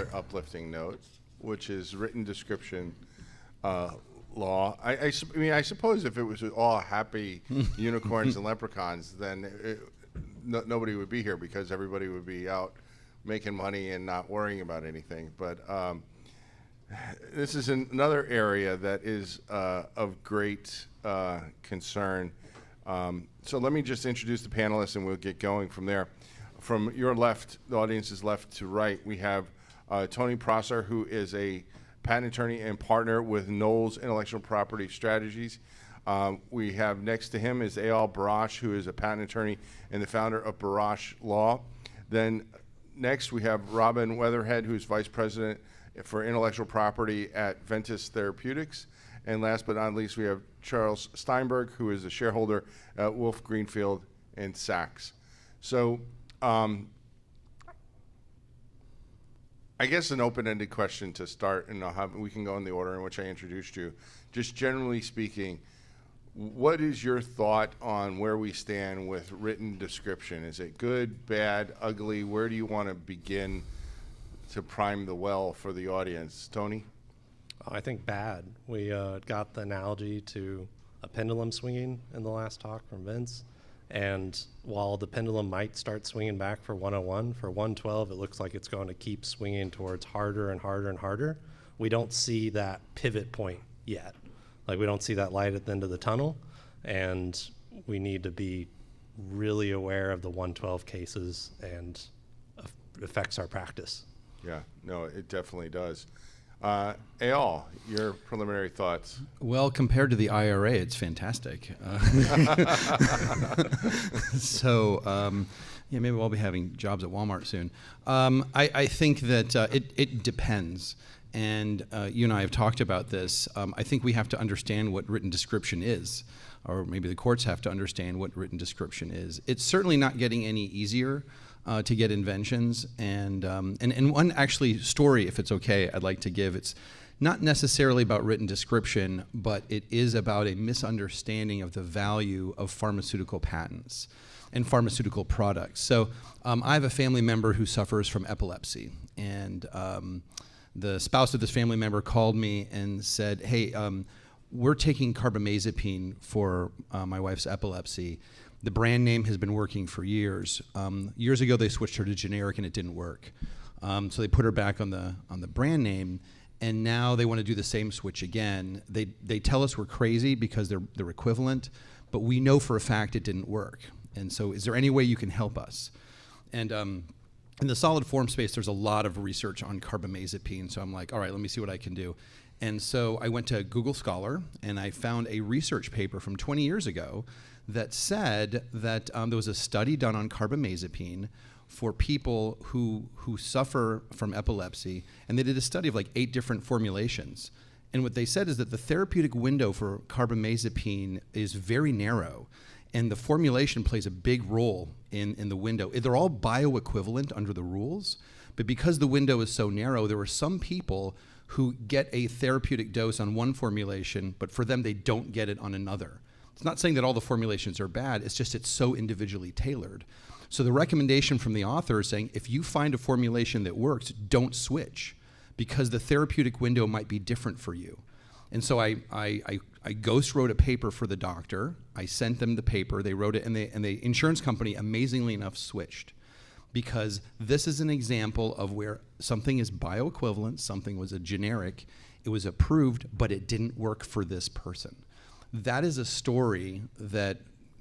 another uplifting note, which is written description law. I mean, I suppose if it was all happy unicorns and leprechauns, then nobody would be here because everybody would be out making money and not worrying about anything. But this is another area that is of great concern. So let me just introduce the panelists and we'll get going from there. From your left, the audience's left to right, we have Tony Prosser, who is a patent attorney and partner with Knowles Intellectual Property Strategies. We have next to him is Eyal Barash, who is a patent attorney and the founder of Barash Law. Then next we have Robin Weatherhead, who's vice president for intellectual property at Ventus Therapeutics. And last but not least, we have Charles Steinberg, who is a shareholder at Wolf Greenfield and Sachs. So I guess an open-ended question to start, and we can go in the order in which I introduced you. Just generally speaking, what is your thought on where we stand with written description? Is it good, bad, ugly? Where do you want to begin to prime the well for the audience? Tony? I think bad. We got the analogy to a pendulum swinging in the last talk from Vince. And while the pendulum might start swinging back for 101, for 112, it looks like it's going to keep swinging towards harder and harder and harder. We don't see that pivot point yet. Like, we don't see that light at the end of the tunnel. And we need to be really aware of the 112 cases and it affects our practice. Yeah, no, it definitely does. Eyal, your preliminary thoughts? Well, compared to the IRA, it's fantastic. So, yeah, maybe we'll be having jobs at Walmart soon. I think that it depends. And you and I have talked about this. I think we have to understand what written description is, or maybe the courts have to understand what written description is. It's certainly not getting any easier to get inventions, and one actually story, if it's okay, I'd like to give. It's not necessarily about written description, but it is about a misunderstanding of the value of pharmaceutical patents and pharmaceutical products. So I have a family member who suffers from epilepsy, and the spouse of this family member called me and said, hey, we're taking carbamazepine for my wife's epilepsy. The brand name has been working for years. Years ago, they switched her to generic, and it didn't work. So they put her back on the brand name, and now they want to do the same switch again. They tell us we're crazy because they're equivalent, but we know for a fact it didn't work. And so, is there any way you can help us? And in the solid form space, there's a lot of research on carbamazepine. So I'm like, all right, let me see what I can do. And so I went to Google Scholar, and I found a research paper from 20 years ago that said that there was a study done on carbamazepine for people who suffer from epilepsy, and they did a study of like 8 different formulations. And what they said is that the therapeutic window for carbamazepine is very narrow, and the formulation plays a big role in the window. They're all bioequivalent under the rules, but because the window is so narrow, there are some people who get a therapeutic dose on one formulation, but for them, they don't get it on another. It's not saying that all the formulations are bad, it's just it's so individually tailored. So the recommendation from the author is saying, if you find a formulation that works, don't switch, because the therapeutic window might be different for you. And so I ghost wrote a paper for the doctor. I sent them the paper, they wrote it, and the insurance company, amazingly enough, switched. Because this is an example of where something is bioequivalent, something was a generic, it was approved, but it didn't work for this person. That is a story that,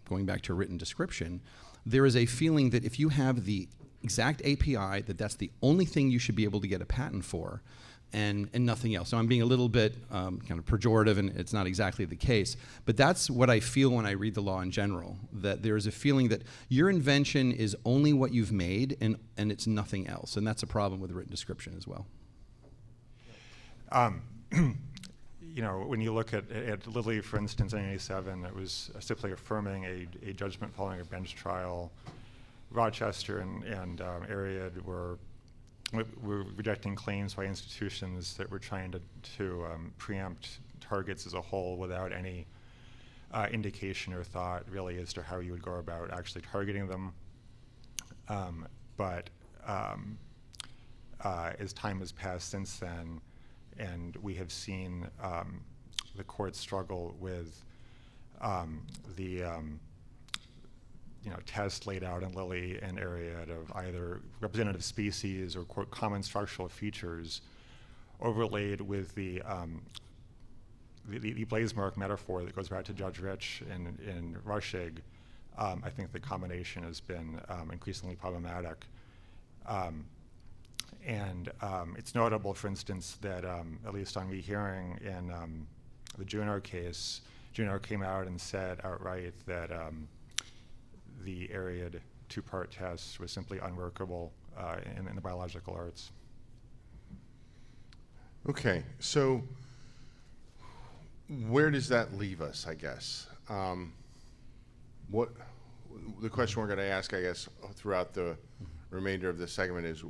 going back to written description, there is a feeling that if you have the exact API, that's the only thing you should be able to get a patent for, and nothing else. So I'm being a little bit kind of pejorative, and it's not exactly the case, but that's what I feel when I read the law in general, that there's a feeling that your invention is only what you've made, and it's nothing else, and that's a problem with written description as well. You know, when you look at Lilly, for instance, in 1987, it was simply affirming a judgment following a bench trial. Rochester and Ariad were rejecting claims by institutions that were trying to preempt targets as a whole without any indication or thought really as to how you would go about actually targeting them. as time has passed since then, and we have seen the courts struggle with the test laid out in Lilly and Ariad of either representative species or quote common structural features overlaid with the blaze mark metaphor that goes back to Judge Rich in Rushig. I think the combination has been increasingly problematic. And it's notable, for instance, that at least on rehearing in the Juneau case, Juneau came out and said outright that the Ariad two-part test was simply unworkable in the biological arts. Okay, so where does that leave us, I guess? What the question we're going to ask, I guess, throughout the remainder of this segment is,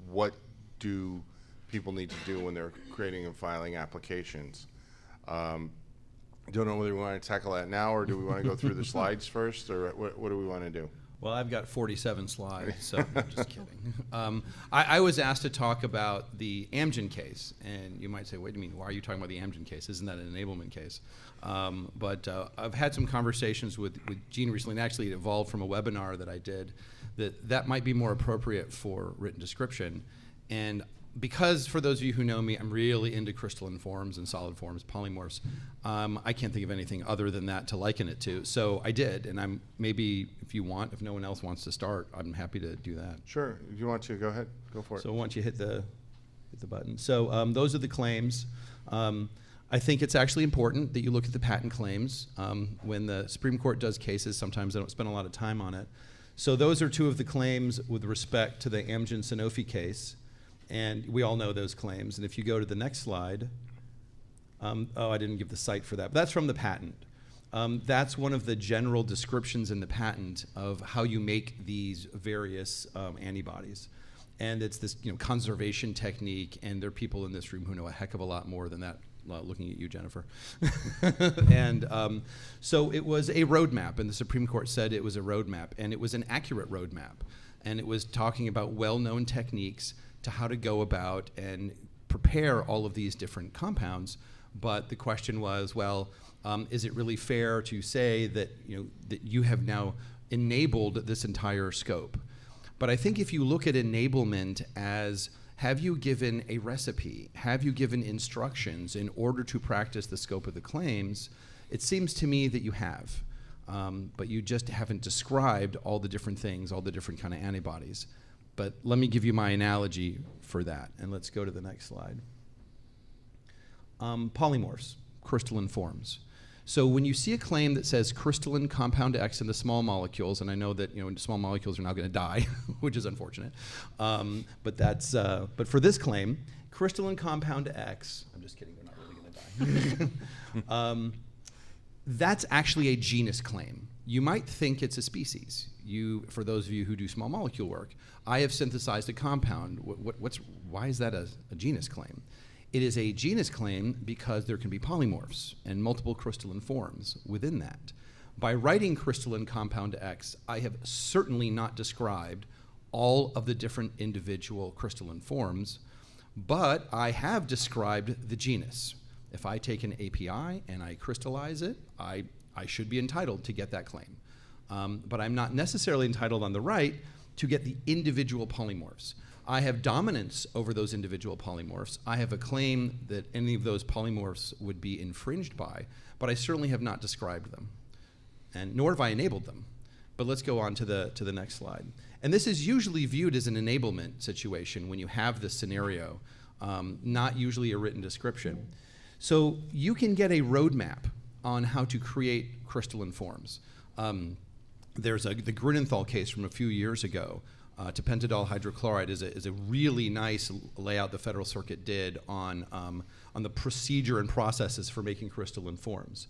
what do people need to do when they're creating and filing applications? Don't know whether we want to tackle that now, or do we want to go through the slides first, or what do we want to do? Well, I've got 47 slides, so I'm just kidding. I was asked to talk about the Amgen case, and you might say, wait a minute, why are you talking about the Amgen case? Isn't that an enablement case? But I've had some conversations with Gene recently, and actually it evolved from a webinar that I did, that might be more appropriate for written description. And because, for those of you who know me, I'm really into crystalline forms and solid forms, polymorphs. I can't think of anything other than that to liken it to. So I did, and I'm maybe, if you want, if no one else wants to start, I'm happy to do that. Sure. If you want to, go ahead. Go for it. So once you hit the button. So those are the claims. I think it's actually important that you look at the patent claims. When the Supreme Court does cases, sometimes they don't spend a lot of time on it. So those are two of the claims with respect to the Amgen-Sanofi case. And we all know those claims. And if you go to the next slide, I didn't give the site for that, but that's from the patent. That's one of the general descriptions in the patent of how you make these various antibodies. And it's this conservation technique, and there are people in this room who know a heck of a lot more than that, looking at you, Jennifer. And so it was a roadmap, and the Supreme Court said it was a roadmap, and it was an accurate roadmap. And it was talking about well-known techniques to how to go about and prepare all of these different compounds. But the question was, well, is it really fair to say that that you have now enabled this entire scope? But I think if you look at enablement as, have you given a recipe? Have you given instructions in order to practice the scope of the claims? It seems to me that you have, but you just haven't described all the different things, all the different kind of antibodies. But let me give you my analogy for that, and let's go to the next slide. Polymorphs, crystalline forms. So when you see a claim that says crystalline compound X in the small molecules, and I know that small molecules are now going to die, which is unfortunate, but for this claim, crystalline compound X, I'm just kidding, they're not really going to die. That's actually a genus claim. You might think it's a species. For those of you who do small molecule work, I have synthesized a compound. Why is that a genus claim? It is a genus claim because there can be polymorphs and multiple crystalline forms within that. By writing crystalline compound X, I have certainly not described all of the different individual crystalline forms, but I have described the genus. If I take an API and I crystallize it, I should be entitled to get that claim. But I'm not necessarily entitled on the right to get the individual polymorphs. I have dominance over those individual polymorphs. I have a claim that any of those polymorphs would be infringed by, but I certainly have not described them, and nor have I enabled them. But let's go on to the next slide. And this is usually viewed as an enablement situation when you have this scenario, not usually a written description. So you can get a roadmap on how to create crystalline forms. There's the Grunenthal case from a few years ago. Tapentadol hydrochloride is a really nice layout the Federal Circuit did on the procedure and processes for making crystalline forms.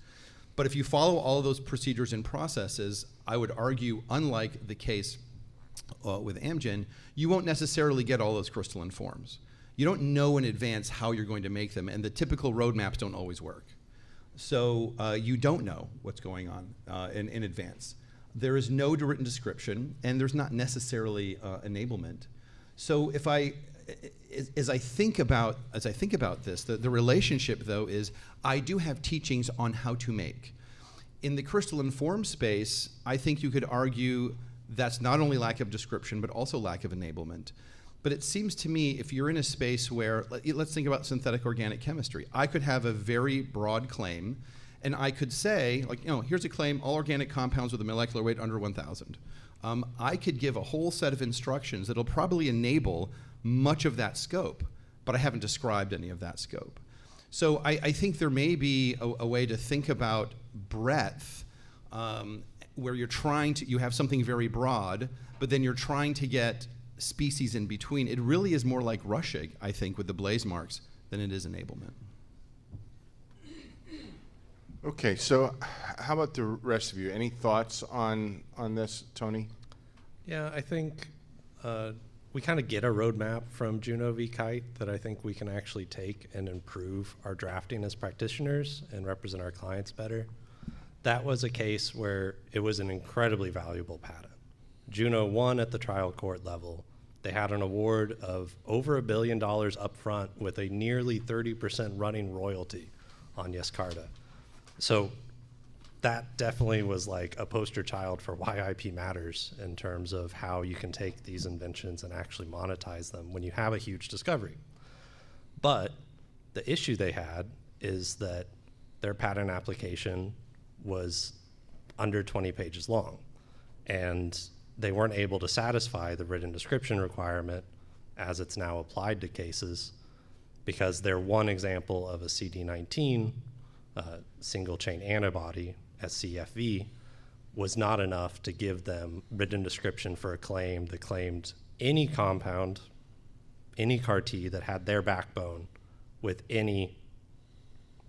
But if you follow all of those procedures and processes, I would argue, unlike the case with Amgen, you won't necessarily get all those crystalline forms. You don't know in advance how you're going to make them, and the typical roadmaps don't always work. So you don't know what's going on in advance. There is no written description, and there's not necessarily enablement. So if I as I think about this, the relationship though is I do have teachings on how to make. In the crystalline form space, I think you could argue that's not only lack of description, but also lack of enablement. But it seems to me if you're in a space where, let's think about synthetic organic chemistry. I could have a very broad claim, and I could say, like, here's a claim, all organic compounds with a molecular weight under 1,000. I could give a whole set of instructions that'll probably enable much of that scope, but I haven't described any of that scope. So I think there may be a way to think about breadth where you have something very broad, but then you're trying to get species in between. It really is more like rushing, I think, with the blaze marks than it is enablement. Okay, so how about the rest of you? Any thoughts on this, Tony? Yeah, I think we kind of get a roadmap from Juno v. Kite that I think we can actually take and improve our drafting as practitioners and represent our clients better. That was a case where it was an incredibly valuable patent. Juno won at the trial court level. They had an award of over $1 billion up front with a nearly 30% running royalty on Yescarta. So that definitely was like a poster child for why IP matters in terms of how you can take these inventions and actually monetize them when you have a huge discovery. But the issue they had is that their patent application was under 20 pages long, and they weren't able to satisfy the written description requirement as it's now applied to cases because their one example of a CD19 single chain antibody, SCFV, was not enough to give them written description for a claim that claimed any compound, any CAR-T that had their backbone with any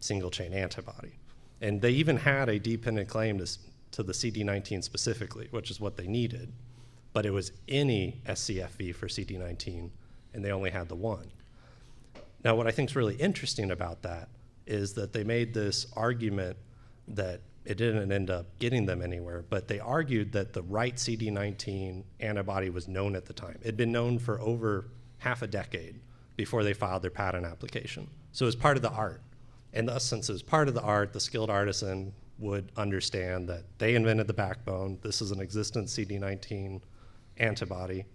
single chain antibody. And they even had a dependent claim to the CD19 specifically, which is what they needed, but it was any SCFV for CD19, and they only had the one. Now, what I think is really interesting about that is that they made this argument that it didn't end up getting them anywhere, but they argued that the right CD19 antibody was known at the time. It had been known for over half a decade before they filed their patent application. So it was part of the art. And thus, since it was part of the art, the skilled artisan would understand that they invented the backbone. This is an existent CD19 antibody.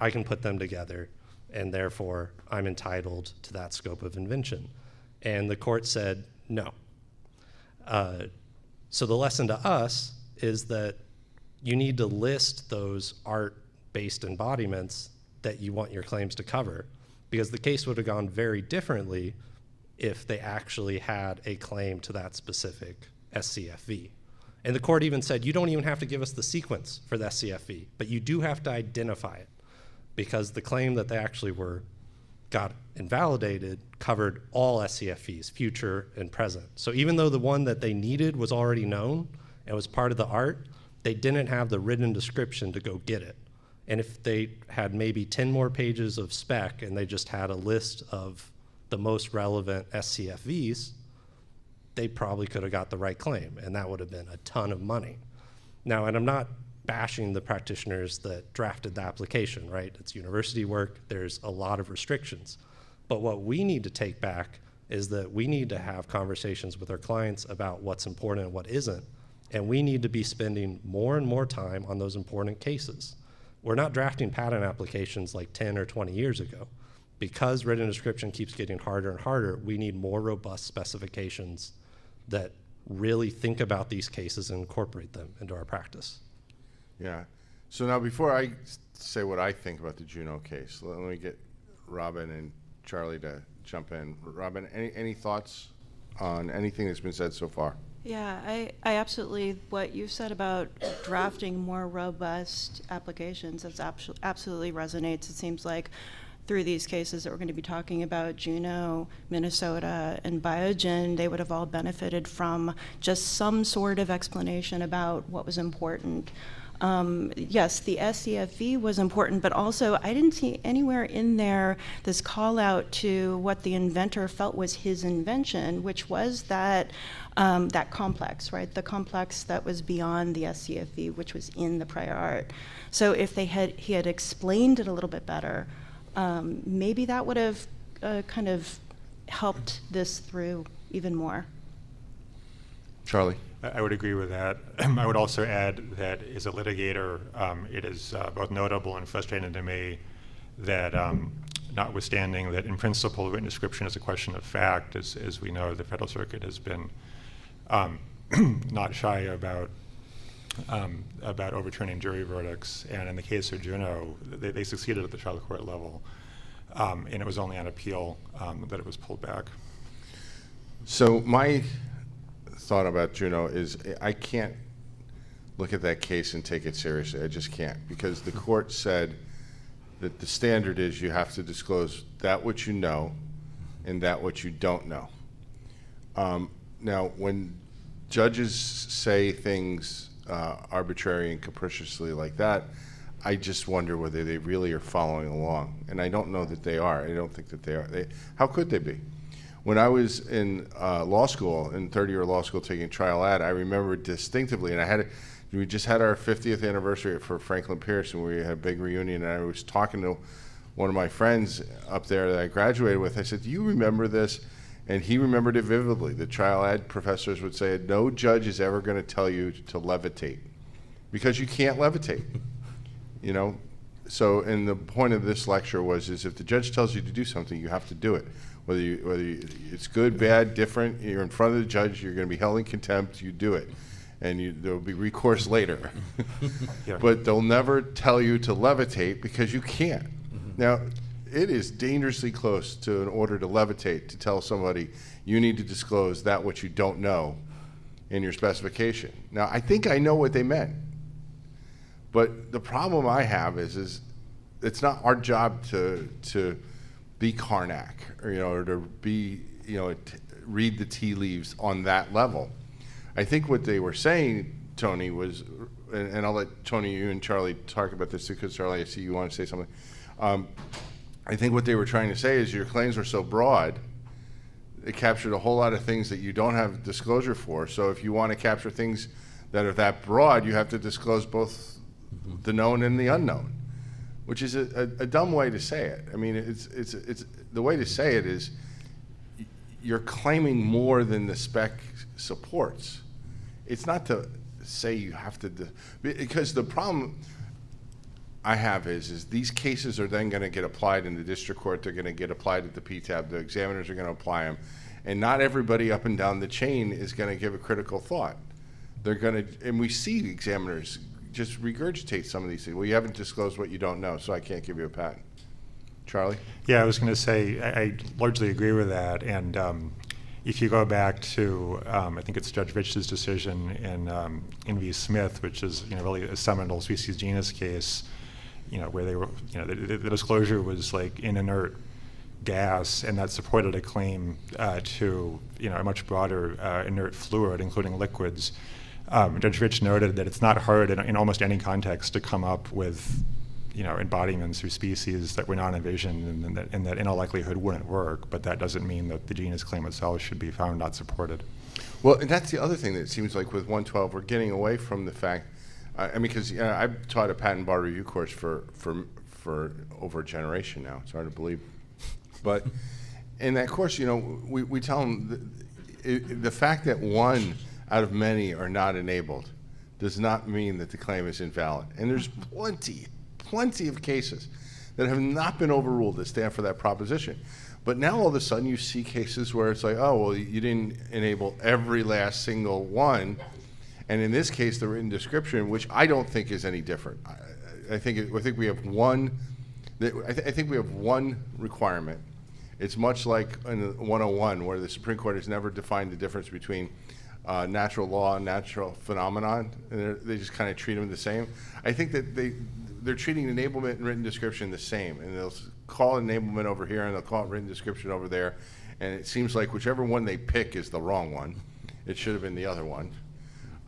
I can put them together, and therefore I'm entitled to that scope of invention. And the court said no. So the lesson to us is that you need to list those art-based embodiments that you want your claims to cover, because the case would have gone very differently if they actually had a claim to that specific SCFV. And the court even said, you don't even have to give us the sequence for the SCFV, but you do have to identify it, because the claim that they actually got invalidated covered all SCFVs, future and present. So even though the one that they needed was already known and was part of the art, they didn't have the written description to go get it. And if they had maybe 10 more pages of spec and they just had a list of the most relevant SCFVs, they probably could have got the right claim, and that would have been a ton of money. Now, and I'm not bashing the practitioners that drafted the application, right? It's university work, there's a lot of restrictions. But what we need to take back is that we need to have conversations with our clients about what's important and what isn't, and we need to be spending more and more time on those important cases. We're not drafting patent applications like 10 or 20 years ago. Because written description keeps getting harder and harder, we need more robust specifications that really think about these cases and incorporate them into our practice. Yeah. So now before I say what I think about the Juno case, let me get Robin and Charlie to jump in. Robin, any thoughts on anything that's been said so far? Yeah, I absolutely, what you said about drafting more robust applications, that's absolutely resonates. It seems like through these cases that we're going to be talking about, Juno, Minnesota, and Biogen, they would have all benefited from just some sort of explanation about what was important. Yes, the SCFV was important, but also I didn't see anywhere in there this call out to what the inventor felt was his invention, which was that that complex, right? The complex that was beyond the SCFV, which was in the prior art. So if he had explained it a little bit better, maybe that would have kind of helped this through even more. Charlie? I would agree with that. I would also add that as a litigator, it is both notable and frustrating to me that notwithstanding that in principle written description is a question of fact, as we know, the Federal Circuit has been not shy about overturning jury verdicts. And in the case of Juno, they succeeded at the trial court level, and it was only on appeal that it was pulled back. So my thought about Juno is I can't look at that case and take it seriously. I just can't, because the court said that the standard is you have to disclose that which you know and that which you don't know. Now, when judges say things arbitrary and capriciously like that, I just wonder whether they really are following along. And I don't know that they are. I don't think that they are. How could they be? When I was in law school, in third-year law school taking trial ad, I remember distinctively, and we just had our 50th anniversary for Franklin Pierce, and we had a big reunion, and I was talking to one of my friends up there that I graduated with. I said, do you remember this? And he remembered it vividly. The trial ad professors would say, no judge is ever going to tell you to levitate, because you can't levitate, you know? So, and the point of this lecture is if the judge tells you to do something, you have to do it. Whether it's good, bad, different, you're in front of the judge, you're going to be held in contempt, you do it. And there'll be recourse later. Yeah. But they'll never tell you to levitate because you can't. Now, it is dangerously close to an order to levitate to tell somebody you need to disclose that which you don't know in your specification. Now, I think I know what they meant. But the problem I have is it's not our job to be Karnak, or to be, read the tea leaves on that level. I think what they were saying, Tony, was, and I'll let Tony, you and Charlie talk about this too, because Charlie, I see you want to say something. I think what they were trying to say is your claims were so broad, it captured a whole lot of things that you don't have disclosure for. So if you want to capture things that are that broad, you have to disclose both the known and the unknown, which is a dumb way to say it. I mean, it's the way to say it is you're claiming more than the spec supports. It's not to say you have to, because the problem I have is these cases are then going to get applied in the district court. They're going to get applied at the PTAB. The examiners are going to apply them, and not everybody up and down the chain is going to give a critical thought. They're going to, and we see examiners just regurgitate some of these things. Well, you haven't disclosed what you don't know, so I can't give you a patent. Charlie? Yeah, I was going to say I largely agree with that. And if you go back to, I think it's Judge Rich's decision in V. Smith, which is really a seminal species genus case, where they were, the disclosure was like in inert gas, and that supported a claim to a much broader inert fluid, including liquids. Judge Rich noted that it's not hard in almost any context to come up with embodiments or species that were not envisioned and that in all likelihood wouldn't work, but that doesn't mean that the genus claim itself should be found not supported. Well, and that's the other thing that it seems like with 112, we're getting away from the fact, because I've taught a patent bar review course for over a generation now. It's hard to believe. But in that course, we tell them the fact that one out of many are not enabled does not mean that the claim is invalid. And there's plenty of cases that have not been overruled that stand for that proposition. But now all of a sudden you see cases where it's like, oh, well, you didn't enable every last single one. And in this case, the written description, which I don't think is any different. I think we have one. I think we have one requirement. It's much like in 101, where the Supreme Court has never defined the difference between natural law and natural phenomenon, and they just kind of treat them the same. I think that they're treating enablement and written description the same, and they'll call enablement over here and they'll call it written description over there, and it seems like whichever one they pick is the wrong one. It should have been the other one,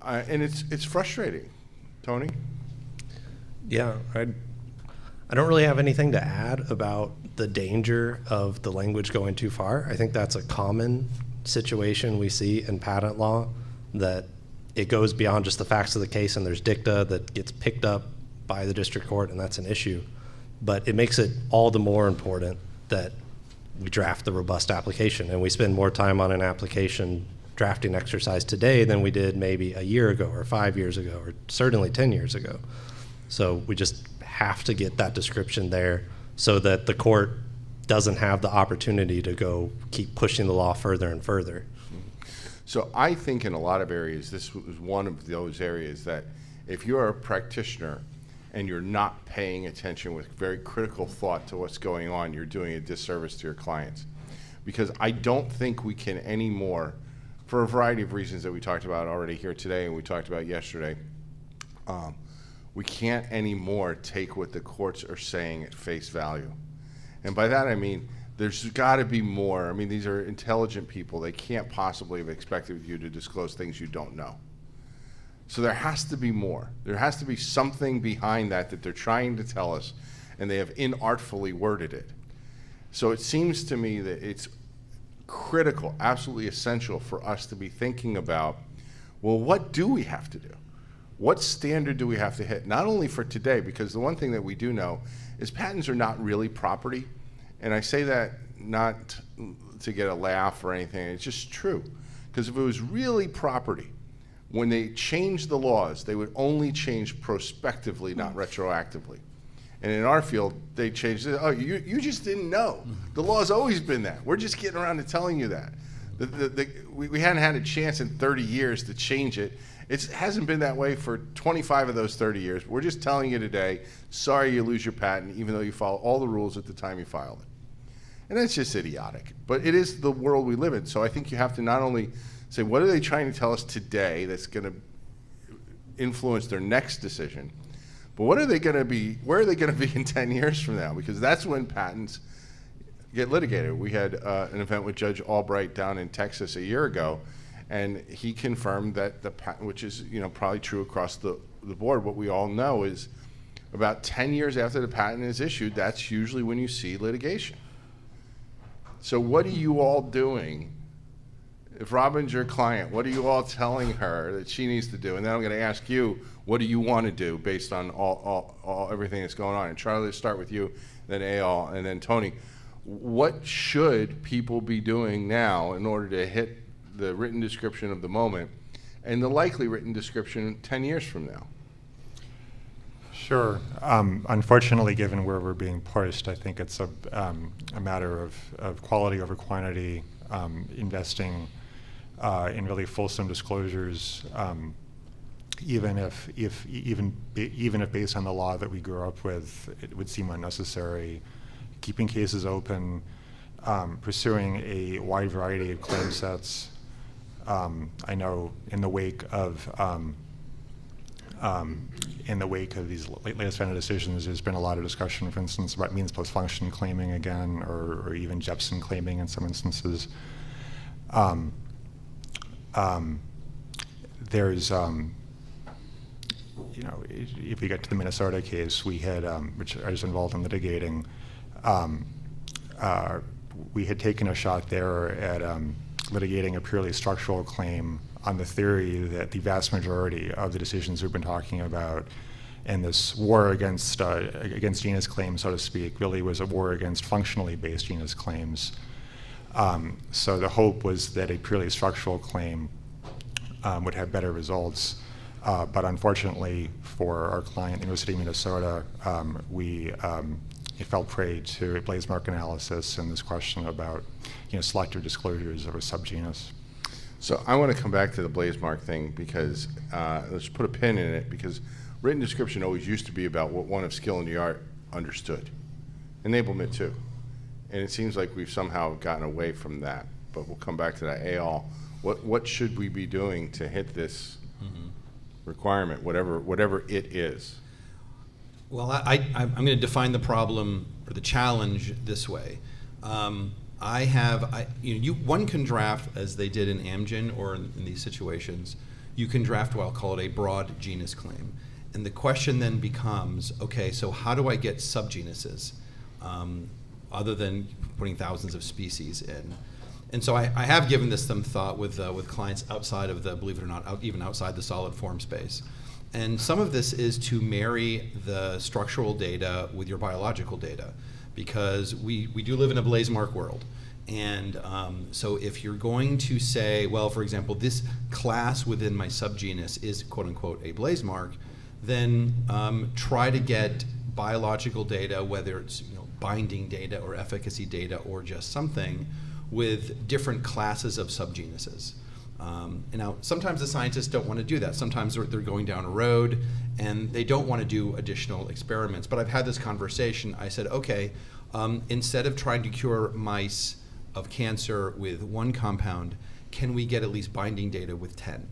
and it's frustrating. Tony? Yeah, I don't really have anything to add about the danger of the language going too far. I think that's a common situation we see in patent law, that it goes beyond just the facts of the case and there's dicta that gets picked up by the district court, and that's an issue. But it makes it all the more important that we draft the robust application, and we spend more time on an application drafting exercise today than we did maybe a year ago or 5 years ago or certainly 10 years ago. So we just have to get that description there so that the court doesn't have the opportunity to go keep pushing the law further and further. So I think in a lot of areas, this was one of those areas that if you're a practitioner and you're not paying attention with very critical thought to what's going on, you're doing a disservice to your clients. Because I don't think we can anymore, for a variety of reasons that we talked about already here today and we talked about yesterday, we can't anymore take what the courts are saying at face value. And by that I mean, there's got to be more. I mean, these are intelligent people. They can't possibly have expected you to disclose things you don't know. So there has to be more. There has to be something behind that they're trying to tell us, and they have inartfully worded it. So it seems to me that it's critical, absolutely essential for us to be thinking about, well, what do we have to do? What standard do we have to hit? Not only for today, because the one thing that we do know is patents are not really property. And I say that not to get a laugh or anything, it's just true. Because if it was really property, when they changed the laws, they would only change prospectively, not retroactively. And in our field, they changed it. Oh, you just didn't know. The law's always been that. We're just getting around to telling you that. We hadn't had a chance in 30 years to change it. It hasn't been that way for 25 of those 30 years. We're just telling you today, sorry you lose your patent, even though you follow all the rules at the time you filed it. And that's just idiotic. But it is the world we live in. So I think you have to not only say, what are they trying to tell us today that's going to influence their next decision, but what are they going to be, where are they going to be in 10 years from now? Because that's when patents get litigated. We had an event with Judge Albright down in Texas a year ago, and he confirmed that the patent, which is probably true across the board, what we all know is about 10 years after the patent is issued, that's usually when you see litigation. So what are you all doing? If Robin's your client, what are you all telling her that she needs to do? And then I'm going to ask you, what do you want to do based on everything that's going on? And Charlie, let's start with you, then Eyal, and then Tony. What should people be doing now in order to hit the written description of the moment and the likely written description 10 years from now? Sure. Unfortunately, given where we're being pushed, I think it's a matter of quality over quantity, investing in really fulsome disclosures, even if based on the law that we grew up with, it would seem unnecessary. Keeping cases open, pursuing a wide variety of claim sets. I know in the wake of these latest Fender decisions, there's been a lot of discussion, for instance, about means post function claiming again, or even Jepson claiming in some instances. There's, if we get to the Minnesota case, we had, which I was involved in litigating, we had taken a shot there at litigating a purely structural claim on the theory that the vast majority of the decisions we've been talking about and this war against genus claims, so to speak, really was a war against functionally based genus claims. So the hope was that a purely structural claim would have better results. But unfortunately for our client, University of Minnesota, it fell prey to a blaze mark analysis and this question about selective disclosures of a subgenus. So I want to come back to the blaze mark thing because let's put a pin in it, because written description always used to be about what one of skill in the art understood. Enablement too. And it seems like we've somehow gotten away from that, but we'll come back to that. Eyal, what should we be doing to hit this requirement, whatever it is? Well, I'm going to define the problem or the challenge this way. One can draft, as they did in Amgen or in these situations, you can draft what I'll call it a broad genus claim. And the question then becomes, okay, so how do I get subgenuses other than putting thousands of species in? And so I have given this some thought with clients outside of the, believe it or not, even outside the solid form space. And some of this is to marry the structural data with your biological data, because we do live in a blaze mark world. And so if you're going to say, well, for example, this class within my subgenus is quote unquote a blaze mark, then try to get biological data, whether it's binding data or efficacy data or just something, with different classes of subgenuses. And now, sometimes the scientists don't want to do that. Sometimes they're going down a road and they don't want to do additional experiments. But I've had this conversation. I said, okay, instead of trying to cure mice of cancer with one compound, can we get at least binding data with 10?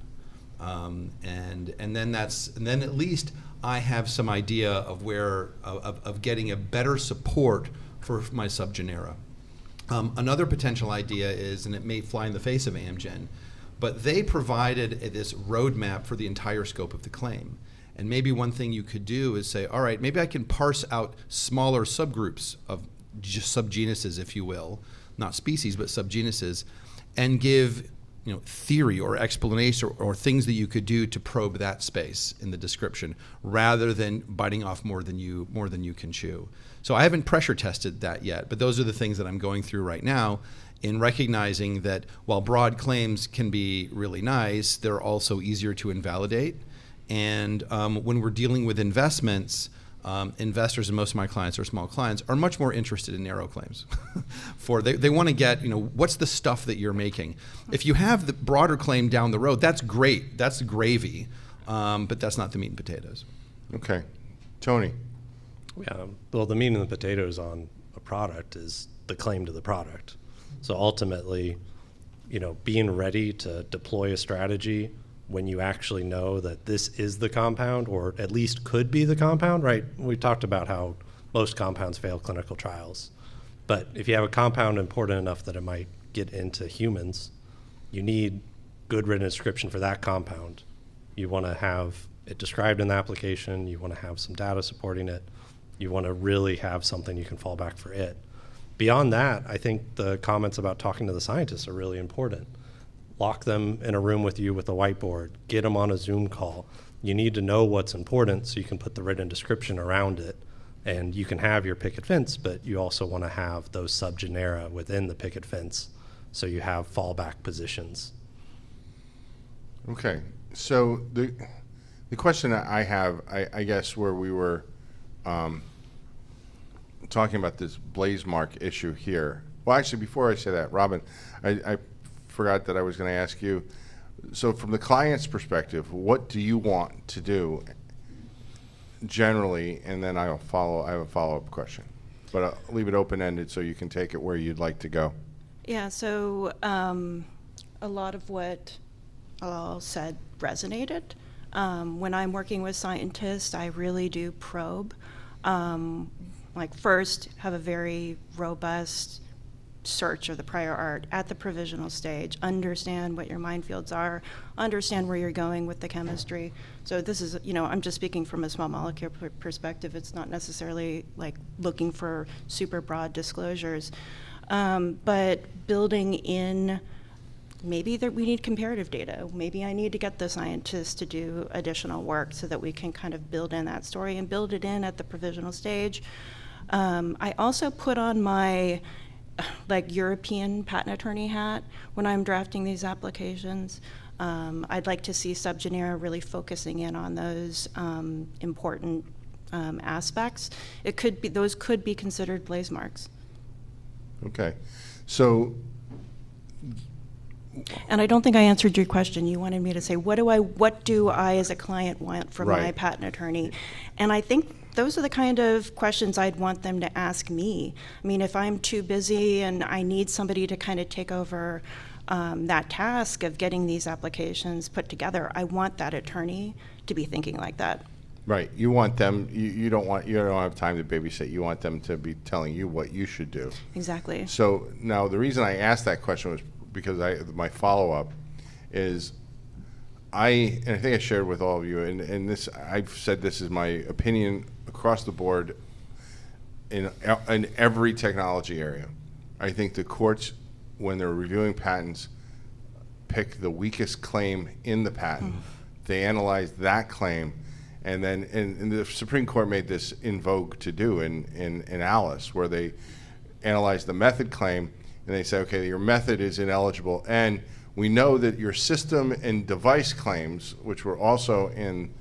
And then at least I have some idea of where of getting a better support for my subgenera. Another potential idea is, and it may fly in the face of Amgen, but they provided this roadmap for the entire scope of the claim. And maybe one thing you could do is say, all right, maybe I can parse out smaller subgroups of just subgenuses, if you will, not species, but subgenuses, and give theory or explanation or things that you could do to probe that space in the description, rather than biting off more than you can chew. So I haven't pressure tested that yet, but those are the things that I'm going through right now, in recognizing that while broad claims can be really nice, they're also easier to invalidate. And when we're dealing with investments, investors, and most of my clients are small clients, are much more interested in narrow claims. They want to get, what's the stuff that you're making? If you have the broader claim down the road, that's great, that's gravy, but that's not the meat and potatoes. Okay. Tony? Yeah, well, the meat and the potatoes on a product is the claim to the product. So ultimately, being ready to deploy a strategy when you actually know that this is the compound, or at least could be the compound, right? We talked about how most compounds fail clinical trials. But if you have a compound important enough that it might get into humans, you need good written description for that compound. You want to have it described in the application. You want to have some data supporting it. You want to really have something you can fall back for it. Beyond that, I think the comments about talking to the scientists are really important. Lock them in a room with you with a whiteboard. Get them on a Zoom call. You need to know what's important so you can put the written description around it. And you can have your picket fence, but you also want to have those subgenera within the picket fence so you have fallback positions. Okay. So the question that I have, I guess, where we were talking about this blaze mark issue here. Well, actually, before I say that, Robin, I forgot that I was going to ask you. So from the client's perspective, what do you want to do generally? And then I have a follow-up question. But I'll leave it open-ended so you can take it where you'd like to go. Yeah, so a lot of what all said resonated. When I'm working with scientists, I really do probe. First, have a very robust search of the prior art at the provisional stage, understand what your minefields are, understand where you're going with the chemistry. So this is, I'm just speaking from a small molecule perspective. It's not necessarily like looking for super broad disclosures, but building in maybe that we need comparative data. Maybe I need to get the scientists to do additional work so that we can kind of build in that story and build it in at the provisional stage. I also put on my European patent attorney hat when I'm drafting these applications. I'd like to see subgenera really focusing in on those important aspects. Those could be considered blaze marks. Okay. So. And I don't think I answered your question. You wanted me to say, what do I as a client want from my patent attorney? And I think those are the kind of questions I'd want them to ask me. I mean, if I'm too busy and I need somebody to kind of take over that task of getting these applications put together, I want that attorney to be thinking like that. Right. You want them. You don't have time to babysit. You want them to be telling you what you should do. Exactly. So now the reason I asked that question was because my follow-up is and I think I shared with all of you, and this I've said this is my opinion across the board in every technology area. I think the courts, when they're reviewing patents, pick the weakest claim in the patent. They analyze that claim, And then and the Supreme Court made this in vogue to do in Alice, where they analyzed the method claim, and they say, okay, your method is ineligible, and we know that your system and device claims, which were also in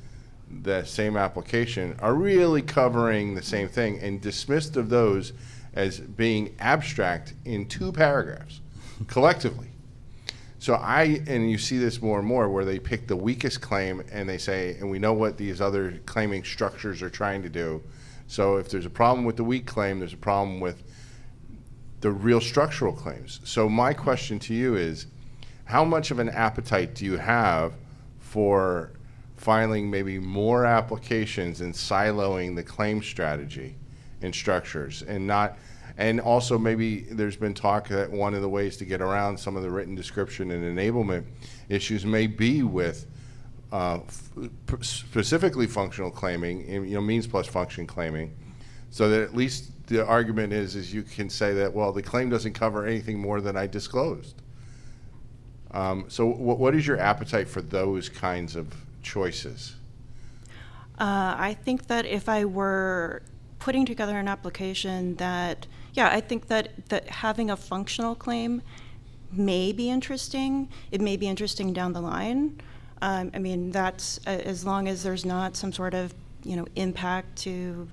the same application, are really covering the same thing, and dismissed of those as being abstract in 2 paragraphs collectively. So and you see this more and more, where they pick the weakest claim and they say, and we know what these other claiming structures are trying to do. So if there's a problem with the weak claim, there's a problem with the real structural claims. So my question to you is, how much of an appetite do you have for filing maybe more applications and siloing the claim strategy and structures, and also maybe there's been talk that one of the ways to get around some of the written description and enablement issues may be with specifically functional claiming, means plus function claiming, so that at least the argument is you can say that, well, the claim doesn't cover anything more than I disclosed. So what is your appetite for those kinds of choices? I think that if I were putting together an application I think that having a functional claim may be interesting. It may be interesting down the line. I mean, that's as long as there's not some sort of impact to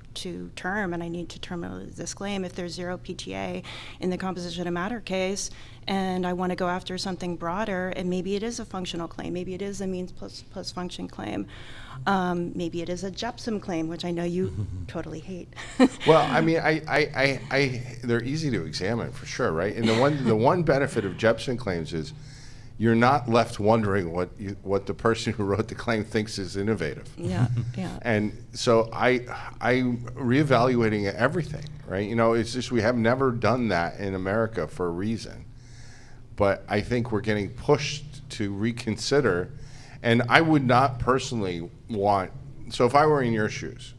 term, and I need to terminate this claim. If there's 0 PTA in the composition of matter case, and I want to go after something broader, and maybe it is a functional claim, maybe it is a means plus function claim, maybe it is a Jepsen claim, which I know you totally hate. Well, I mean, they're easy to examine for sure, right? And the one benefit of Jepsen claims is you're not left wondering what the person who wrote the claim thinks is innovative. Yeah. And so I'm reevaluating everything, right? It's just we have never done that in America for a reason. But I think we're getting pushed to reconsider. And I would not personally want, so if I were in your shoes,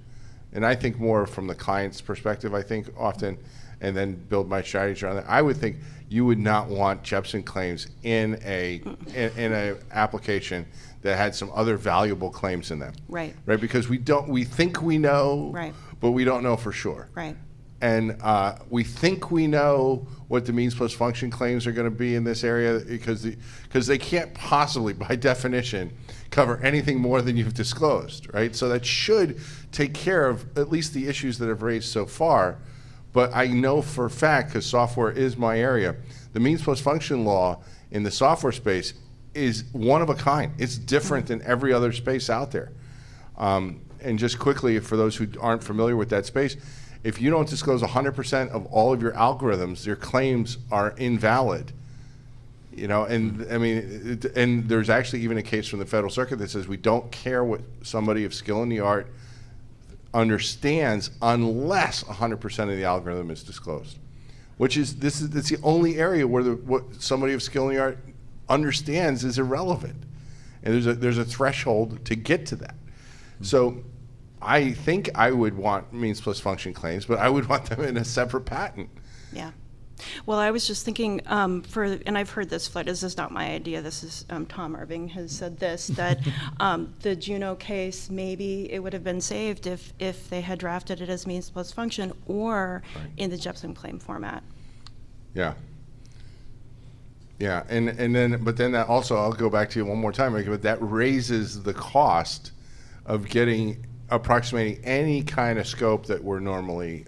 and I think more from the client's perspective, I think often, and then build my strategy around that, I would think you would not want Jepsen claims in a application that had some other valuable claims in them. Right. Right, because we think we know, right, but we don't know for sure. Right. And we think we know what the means plus function claims are going to be in this area because they can't possibly, by definition, cover anything more than you've disclosed, right? So that should take care of at least the issues that have raised so far. But I know for a fact, because software is my area, the means plus function law in the software space is one of a kind. It's different than every other space out there. And just quickly, for those who aren't familiar with that space, if you don't disclose 100% of all of your algorithms, your claims are invalid. And I mean, and there's actually even a case from the Federal Circuit that says we don't care what somebody of skill in the art understands unless 100% of the algorithm is disclosed, it's the only area where what somebody of skill in the art understands is irrelevant, and there's a threshold to get to that. So I think I would want means plus function claims, but I would want them in a separate patent. Yeah. Well, I was just thinking, and I've heard this flood, this is not my idea, this is Tom Irving has said this, that the Juno case, maybe it would have been saved if they had drafted it as means plus function or in the Jepsen claim format. Yeah. Yeah, but then that also, I'll go back to you one more time, but that raises the cost of approximating any kind of scope that we're normally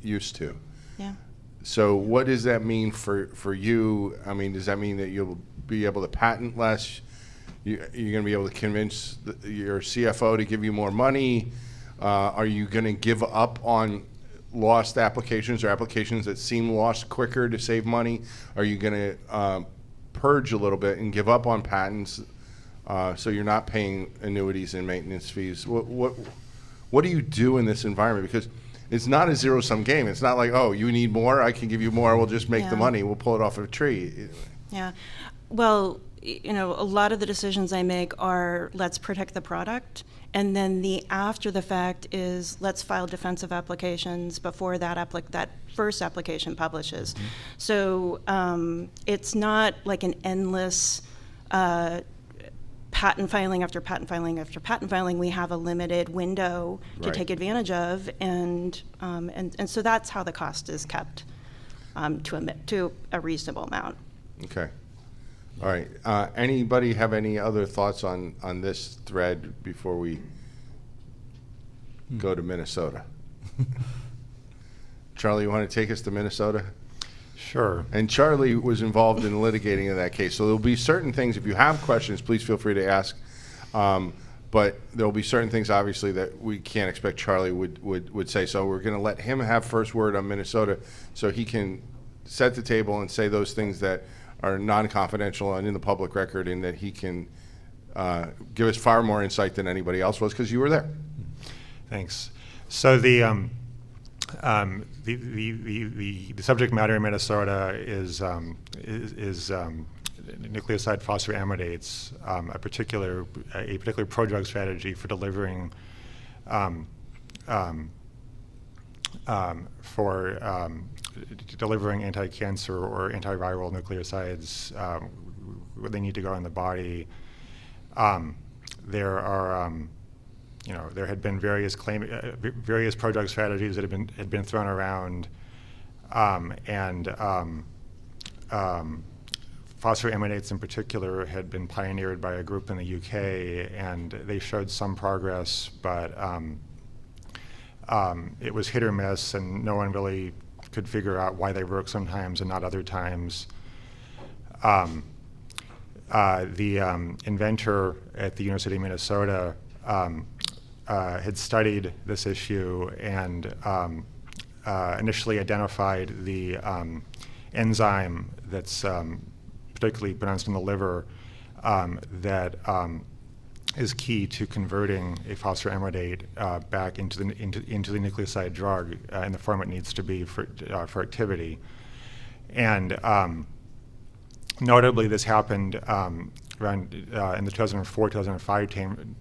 used to. Yeah. So what does that mean for you? I mean, does that mean that you'll be able to patent less? You're going to be able to convince your CFO to give you more money? Are you going to give up on lost applications or applications that seem lost quicker to save money? Are you going to purge a little bit and give up on patents so you're not paying annuities and maintenance fees? What do you do in this environment? Because it's not a zero-sum game. It's not like, oh, you need more, I can give you more, we'll just make the money, we'll pull it off of a tree. Yeah. Well, a lot of the decisions I make are let's protect the product, and then the after the fact is let's file defensive applications before that first application publishes. Mm-hmm. So it's not like an endless patent filing after patent filing after patent filing, we have a limited window to Right. take advantage of, and so that's how the cost is kept to a reasonable amount. Okay. All right. Anybody have any other thoughts on this thread before we go to Minnesota? Charlie, you want to take us to Minnesota? Sure. And Charlie was involved in litigating in that case. So there'll be certain things, if you have questions, please feel free to ask. But there'll be certain things, obviously, that we can't expect Charlie would say. So we're going to let him have first word on Minnesota so he can set the table and say those things that are non-confidential and in the public record, and that he can give us far more insight than anybody else was, because you were there. Thanks. So the subject matter in Minnesota is nucleoside phosphoramidates, a particular prodrug strategy for delivering delivering anti-cancer or antiviral nucleosides where they need to go in the body. There are there had been various prodrug strategies that had been thrown around, and phosphoramidates in particular had been pioneered by a group in the UK, and they showed some progress, but it was hit or miss, and no one really could figure out why they work sometimes and not other times. The inventor at the University of Minnesota had studied this issue and initially identified the enzyme that's particularly pronounced in the liver that is key to converting a phosphoramidate back into the nucleoside drug in the form it needs to be for activity. And notably, this happened around in the 2004-2005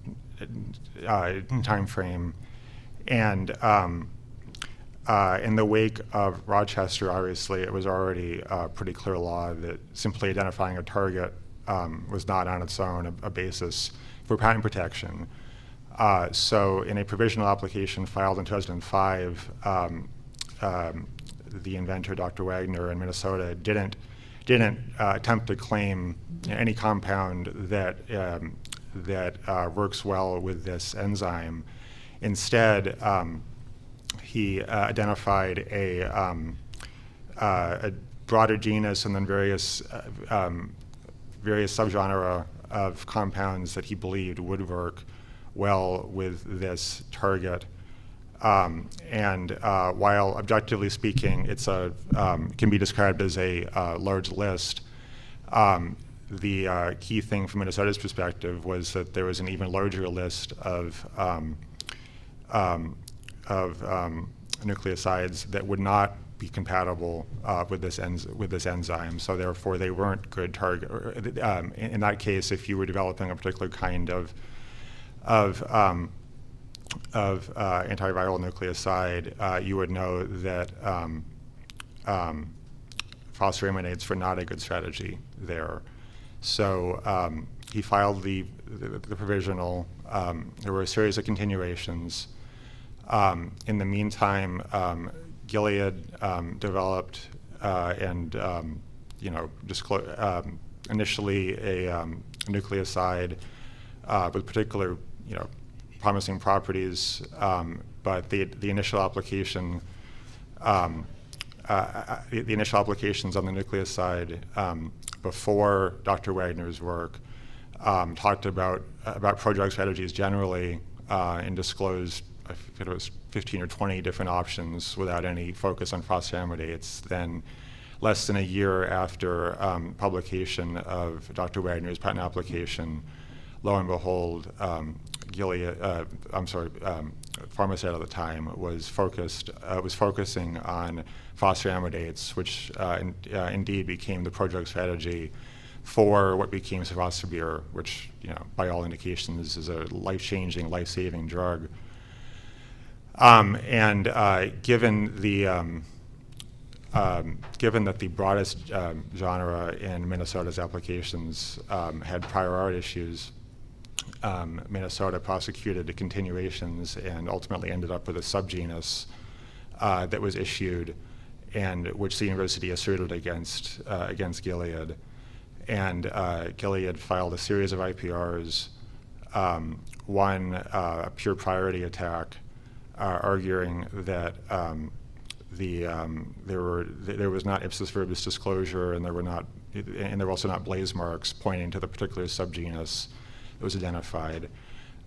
time frame, and in the wake of Rochester, obviously, it was already a pretty clear law that simply identifying a target was not on its own a basis for patent protection. So in a provisional application filed in 2005, the inventor, Dr. Wagner in Minnesota, didn't attempt to claim any compound that works well with this enzyme. Instead, he identified a broader genus and then various subgenre of compounds that he believed would work well with this target. And while objectively speaking, it's can be described as a large list, the key thing from Minnesota's perspective was that there was an even larger list of nucleosides that would not be compatible with this enzyme. So therefore, they weren't good target. In that case, if you were developing a particular kind of antiviral nucleoside, you would know that phosphoramidase were not a good strategy there. So he filed the provisional. There were a series of continuations. In the meantime, Gilead developed and initially a nucleoside with particular promising properties, but the initial application, the initial applications on the nucleoside before Dr. Wagner's work talked about prodrug strategies generally and disclosed, I think it was 15 or 20 different options without any focus on phosphoramidates. Then, less than a year after publication of Dr. Wagner's patent application, lo and behold, Pharmasset at the time was focusing on phosphoramidates, which indeed became the prodrug strategy for what became sofosbuvir, which by all indications is a life-changing, life-saving drug. Given that the broadest genre in Minnesota's applications had prior art issues, Minnesota prosecuted the continuations and ultimately ended up with a subgenus that was issued, and which the university asserted against Gilead. And Gilead filed a series of IPRs, one a pure priority attack, arguing that there was not ipsis verbis disclosure, and there were also not blaze marks pointing to the particular subgenus that was identified.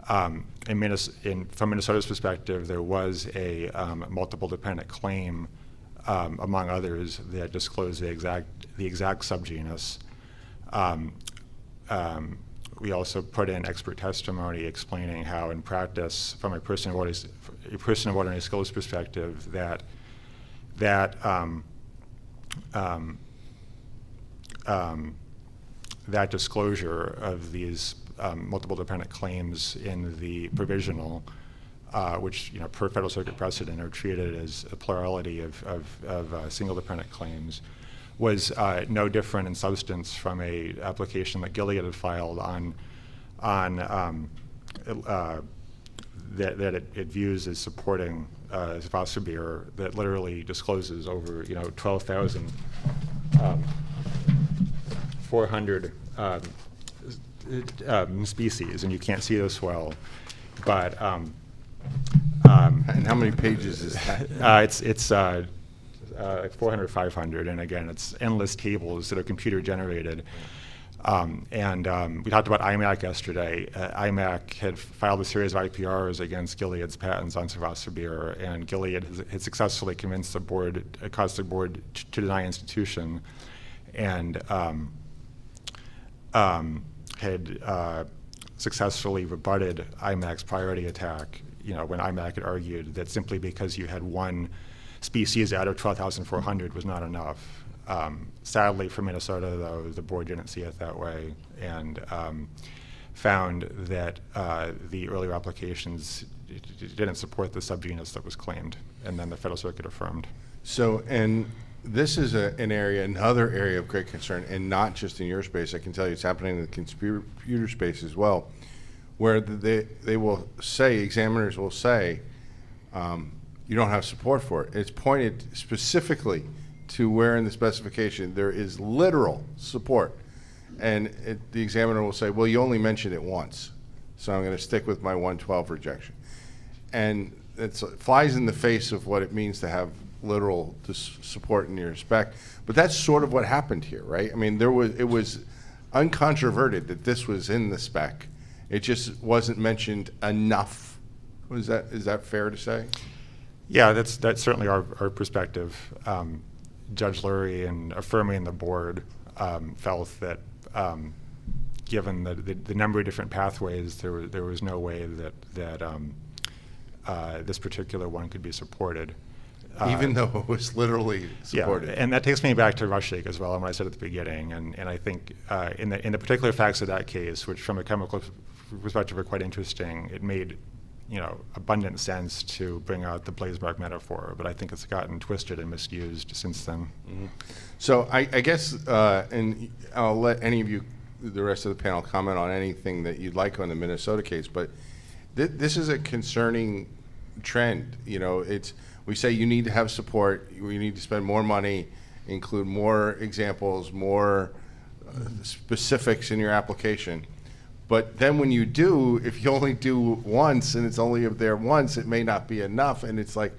From Minnesota's perspective, there was a multiple dependent claim, among others, that disclosed the exact subgenus. We also put in expert testimony explaining how, in practice, from a person of ordinary skills perspective, that disclosure of these multiple dependent claims in the provisional, which, per Federal Circuit precedent are treated as a plurality of single dependent claims, was no different in substance from a application that Gilead had filed on that it views as supporting isofosbuvir, that literally discloses over 12,400 species, and you can't see this well, but And how many pages is that? it's 400, 500, and again, it's endless tables that are computer generated. We talked about IMAC yesterday. IMAC had filed a series of IPRs against Gilead's patents on isofosbuvir, and Gilead had successfully convinced the board, caused the board to deny institution, and had successfully rebutted IMAC's priority attack, when IMAC had argued that simply because you had one species out of 12,400 was not enough. Sadly for Minnesota, though, the board didn't see it that way, and found that the earlier applications didn't support the subgenus that was claimed, and then the Federal Circuit affirmed. So, and this is another area of great concern, and not just in your space. I can tell you it's happening in the computer space as well, where they will say, examiners will say, you don't have support for it. It's pointed specifically to where in the specification there is literal support. And the examiner will say, well, you only mentioned it once, so I'm going to stick with my 112 rejection. And it flies in the face of what it means to have literal support in your spec. But that's sort of what happened here, right? I mean, it was uncontroverted that this was in the spec. It just wasn't mentioned enough. Is that fair to say? Yeah, that's certainly our perspective. Judge Lurie, in affirming the board, felt that given the number of different pathways, there was no way that this particular one could be supported. Even though it was literally supported. Yeah, and that takes me back to Rushik as well, and what I said at the beginning. And I think in the particular facts of that case, which from a chemical perspective are quite interesting, it made abundant sense to bring out the blaze mark metaphor, but I think it's gotten twisted and misused since then. Mm-hmm. So I guess, and I'll let any of you, the rest of the panel, comment on anything that you'd like on the Minnesota case, but this is a concerning trend. We say you need to have support, we need to spend more money, include more examples, more specifics in your application. But then when you do, if you only do once and it's only there once, it may not be enough. And it's like,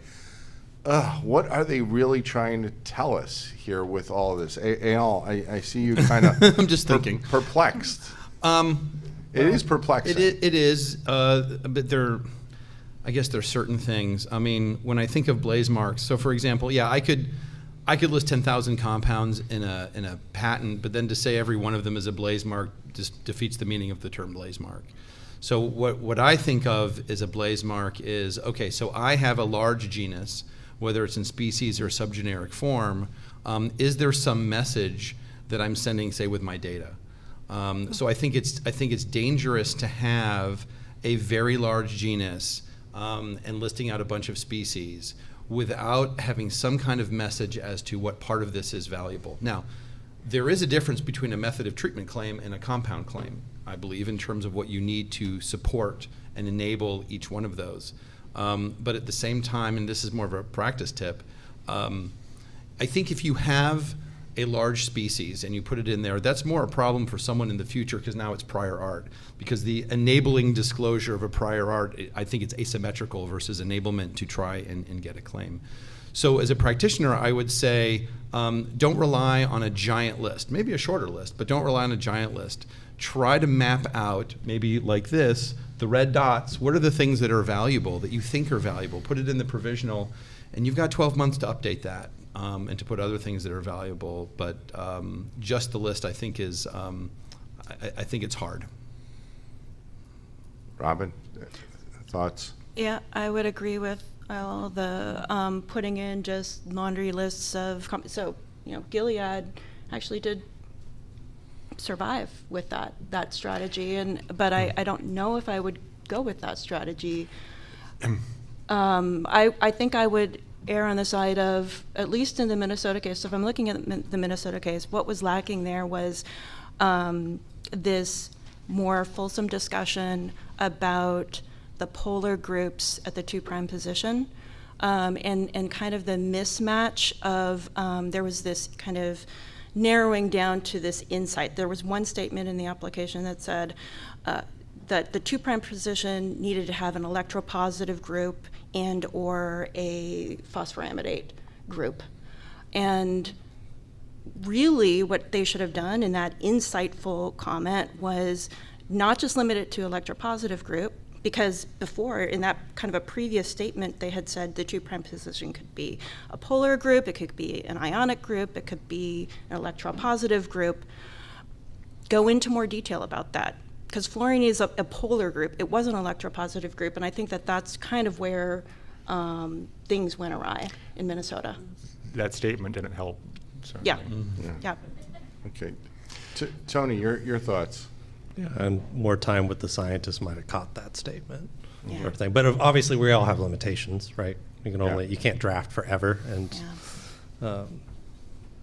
what are they really trying to tell us here with all of this? Eyal, I see you kind of I'm just thinking. Perplexed. It is perplexing. It is, but I guess there's certain things. I mean, when I think of blaze marks, so for example, I could list 10,000 compounds in a patent, but then to say every one of them is a blaze mark just defeats the meaning of the term blaze mark. So what I think of as a blaze mark is, okay, so I have a large genus, whether it's in species or subgeneric form. Is there some message that I'm sending, say, with my data? So I think it's dangerous to have a very large genus and listing out a bunch of species without having some kind of message as to what part of this is valuable. Now, There is a difference between a method of treatment claim and a compound claim, I believe, in terms of what you need to support and enable each one of those. But at the same time, and this is more of a practice tip, I think if you have a large species and you put it in there, that's more a problem for someone in the future because now it's prior art. Because the enabling disclosure of a prior art, I think it's asymmetrical versus enablement to try and get a claim. So as a practitioner, I would say don't rely on a giant list, maybe a shorter list, but don't rely on a giant list. Try to map out, maybe like this, the red dots. What are the things that are valuable, that you think are valuable? Put it in the provisional, and you've got 12 months to update that and to put other things that are valuable. But just the list, I think, is, I think it's hard. Robin, thoughts? Yeah, I would agree with all the putting in just laundry lists of, so, you know, Gilead actually did survive with that strategy, but I don't know if I would go with that strategy. I think I would err on the side of, at least in the Minnesota case, so if I'm looking at the Minnesota case, what was lacking there was this more fulsome discussion about the polar groups at the 2' position, and kind of the mismatch of, there was this kind of narrowing down to this insight. There was one statement in the application that said that the 2' position needed to have an electropositive group and or a phosphoramidate group. And really what they should have done in that insightful comment was not just limit it to electropositive group, because before, in that kind of a previous statement, they had said the 2' position could be a polar group, it could be an ionic group, it could be an electropositive group. Go into more detail about that, because fluorine is a polar group. It was an electropositive group, and I think that that's kind of where things went awry in Minnesota. That statement didn't help. Certainly. Yeah. Yeah. Yeah. Okay. Tony, your thoughts? Yeah, and more time with the scientists might have caught that statement. Yeah. Or thing. But obviously, we all have limitations, right? You can only Yeah. you can't draft forever, and Yeah.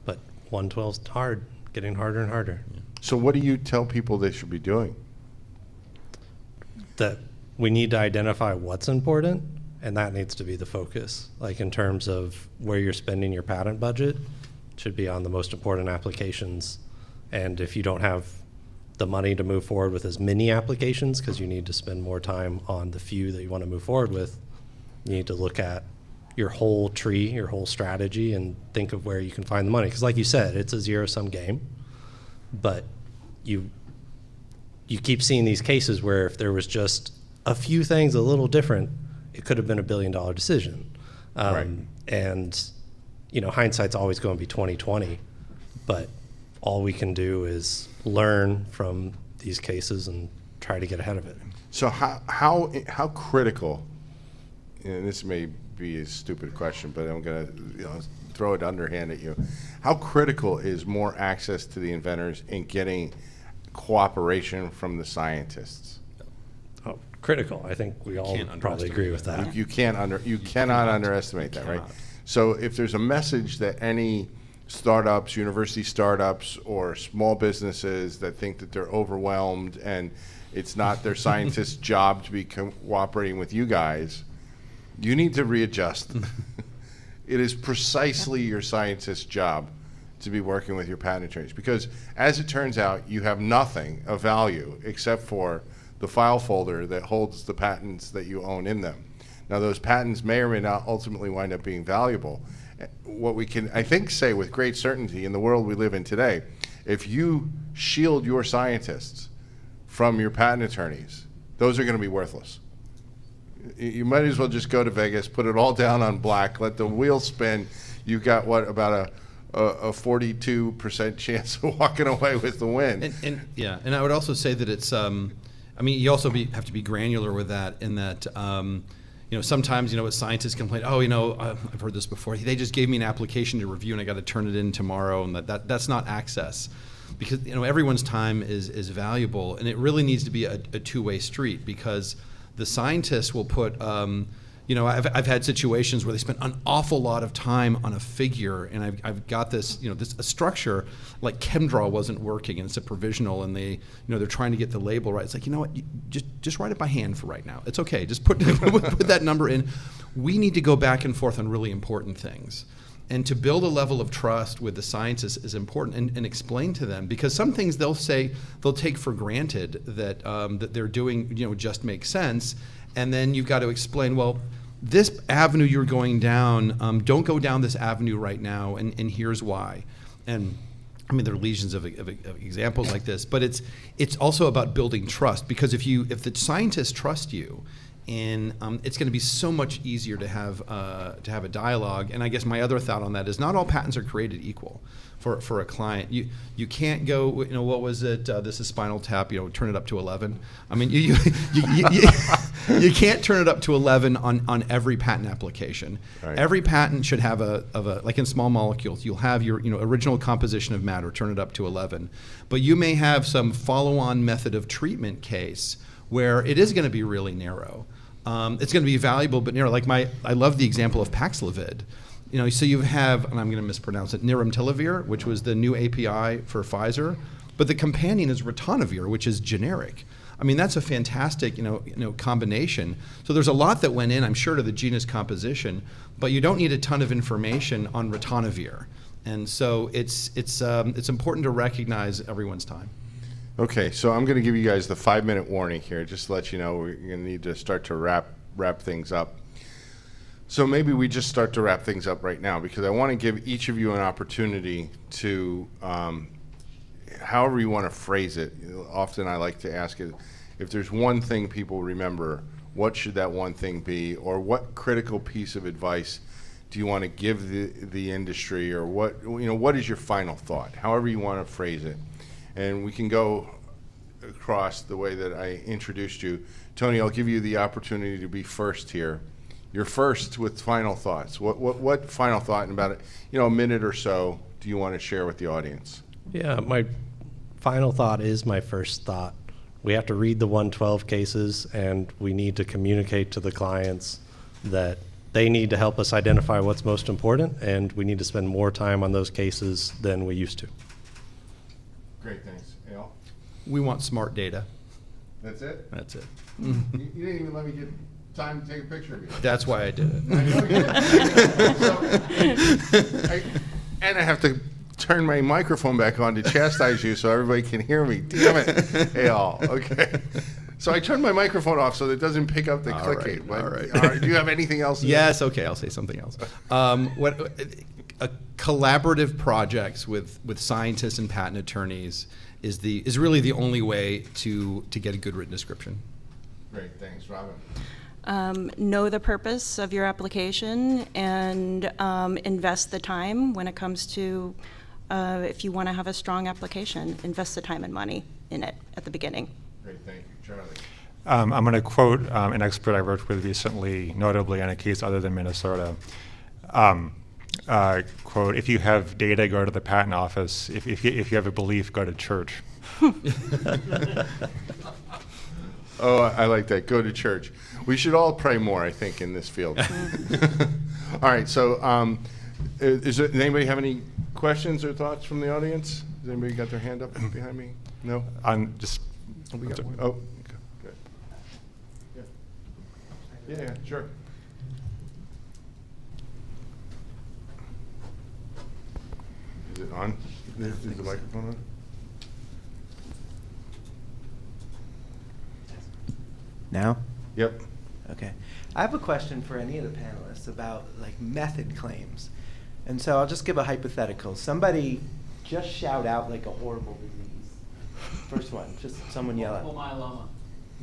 but 112 is hard, getting harder and harder. So what do you tell people they should be doing? That we need to identify what's important, and that needs to be the focus. Like in terms of where you're spending your patent budget, should be on the most important applications. And if you don't have the money to move forward with as many applications, because you need to spend more time on the few that you want to move forward with, you need to look at your whole tree, your whole strategy, and think of where you can find the money. Because like you said, it's a zero-sum game, but you keep seeing these cases where if there was just a few things a little different, it could have been $1 billion decision. Right. And you know, hindsight's always going to be 20/20, but all we can do is learn from these cases and try to get ahead of it. So how critical, and this may be a stupid question, but I'm gonna throw it underhand at you. How critical is more access to the inventors in getting cooperation from the scientists? Oh, critical. I think we all Can't probably agree with that. You cannot underestimate that, right? cannot. So if there's a message that any startups, university startups, or small businesses that think that they're overwhelmed and it's not their scientists' job to be cooperating with you guys, you need to readjust. It is precisely your scientist's job to be working with your patent attorneys, because as it turns out, you have nothing of value except for the file folder that holds the patents that you own in them. Now, those patents may or may not ultimately wind up being valuable. What we can, I think, say with great certainty in the world we live in today, if you shield your scientists from your patent attorneys, those are going to be worthless. You might as well just go to Vegas, put it all down on black, let the wheel spin. You've got, what, about a 42% chance of walking away with the win. And I would also say that it's, I mean, you also have to be granular with that, in that, sometimes, as scientists complain, I've heard this before, they just gave me an application to review and I got to turn it in tomorrow, and that's not access. Because, everyone's time is valuable, and it really needs to be a two-way street, because the scientists will put, You know, I've had situations where they spent an awful lot of time on a figure, and I've got this, you know, a structure like ChemDraw wasn't working, and it's a provisional, and they, you know, they're trying to get the label right. It's like, you know what, just write it by hand for right now. It's okay. Just put that number in. We need to go back and forth on really important things. And to build a level of trust with the scientists is important, and explain to them, because some things they'll take for granted that that they're doing, you know, just makes sense, and then you've got to explain, well, this avenue you're going down, don't go down this avenue right now, and here's why. And I mean, there are legions of examples like this, but it's also about building trust, because if the scientists trust you, and it's going to be so much easier to have a dialogue. And I guess my other thought on that is not all patents are created equal for a client. You can't go, you know, what was it? This is Spinal Tap. You know, turn it up to 11. I mean, you can't turn it up to 11 on every patent application. Right. Every patent should have like in small molecules, you'll have your, you know, original composition of matter. Turn it up to 11, but you may have some follow-on method of treatment case where it is going to be really narrow. It's going to be valuable, but narrow. Like I love the example of Paxlovid. You know, so you have, and I'm going to mispronounce it, niraparib, which was the new API for Pfizer, but the companion is ritonavir, which is generic. I mean, that's a fantastic, you know, combination. So there's a lot that went in, I'm sure, to the genus composition, but you don't need a ton of information on ritonavir, and so it's important to recognize everyone's time. Okay, so I'm going to give you guys the 5-minute warning here, just to let you know we're going to need to start to wrap things up. So maybe we just start to wrap things up right now, because I want to give each of you an opportunity to, however you want to phrase it. You know, often I like to ask it, if there's one thing people remember, what should that one thing be, or what critical piece of advice do you want to give the industry, or what is your final thought, however you want to phrase it. And we can go across the way that I introduced you. Tony, I'll give you the opportunity to be first here. You're first with final thoughts. What final thought in about a minute or so do you want to share with the audience? Yeah, my final thought is my first thought. We have to read the 112 cases, and we need to communicate to the clients that they need to help us identify what's most important, and we need to spend more time on those cases than we used to. Great, thanks. Al? We want smart data. That's it? That's it. You didn't even let me get time to take a picture of you. That's why I did it. I know you did. And I have to turn my microphone back on to chastise you so everybody can hear me. Damn it. Hey, Al. Okay. So I turned my microphone off so that it doesn't pick up the clicking. All right. Do you have anything else? Yes, okay, I'll say something else. Collaborative projects with scientists and patent attorneys is really the only way to get a good written description. Great, thanks. Robin? Know the purpose of your application, and invest the time when it comes to, if you want to have a strong application, invest the time and money in it at the beginning. Great, thank you. Charlie? I'm going to quote an expert I worked with recently, notably on a case other than Minnesota. Quote, if you have data, go to the patent office. If you have a belief, go to church. Oh, I like that. Go to church. We should all pray more, I think, in this field. All right, so does anybody have any questions or thoughts from the audience? Has anybody got their hand up behind me? No? We got one. Oh, good. Yeah, sure. Is it on? Is the microphone on? Now? Yep. Okay. I have a question for any of the panelists about like method claims. And so I'll just give a hypothetical. Somebody just shout out like a horrible disease. First one, just someone yell out.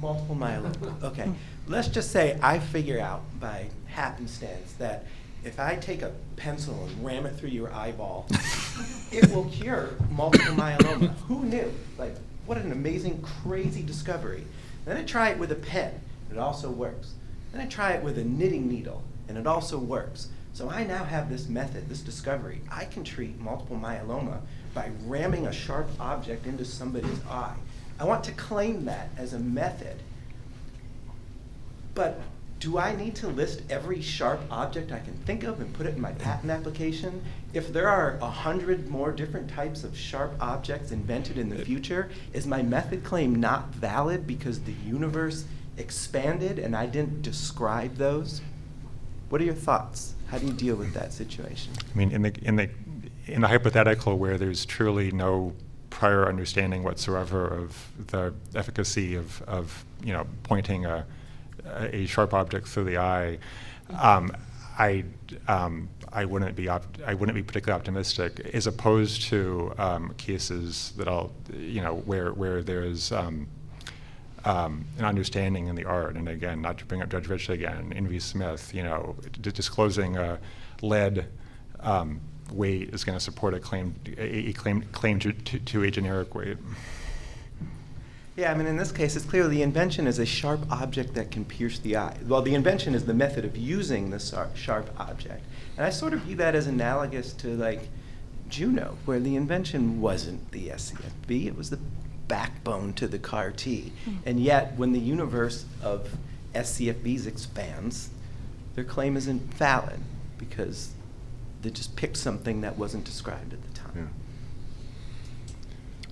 Multiple myeloma. Okay. Let's just say I figure out by happenstance that if I take a pencil and ram it through your eyeball, it will cure multiple myeloma. Who knew? Like, what an amazing, crazy discovery. Then I try it with a pen, and it also works. Then I try it with a knitting needle, and it also works. So I now have this method, this discovery. I can treat multiple myeloma by ramming a sharp object into somebody's eye. I want to claim that as a method. But do I need to list every sharp object I can think of and put it in my patent application? If there are 100 more different types of sharp objects invented in the future, is my method claim not valid because the universe expanded and I didn't describe those? What are your thoughts? How do you deal with that situation? I mean, in the hypothetical where there's truly no prior understanding whatsoever of the efficacy of pointing a sharp object through the eye, I wouldn't be particularly optimistic, as opposed to cases that where there's an understanding in the art. And again, not to bring up Judge Rich again, in V. Smith, disclosing a lead weight is going to support a claim to a generic weight. Yeah, I mean, in this case, it's clear the invention is a sharp object that can pierce the eye. Well, the invention is the method of using the sharp object. And I sort of view that as analogous to, like, Juno, where the invention wasn't the SCFB, it was the backbone to the CAR-T. And yet, when the universe of SCFBs expands, their claim isn't valid because they just picked something that wasn't described at the time. Yeah.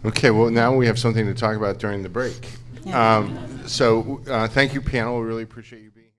Okay, well, now we have something to talk about during the break. Yeah. So thank you, panel. We really appreciate you being here.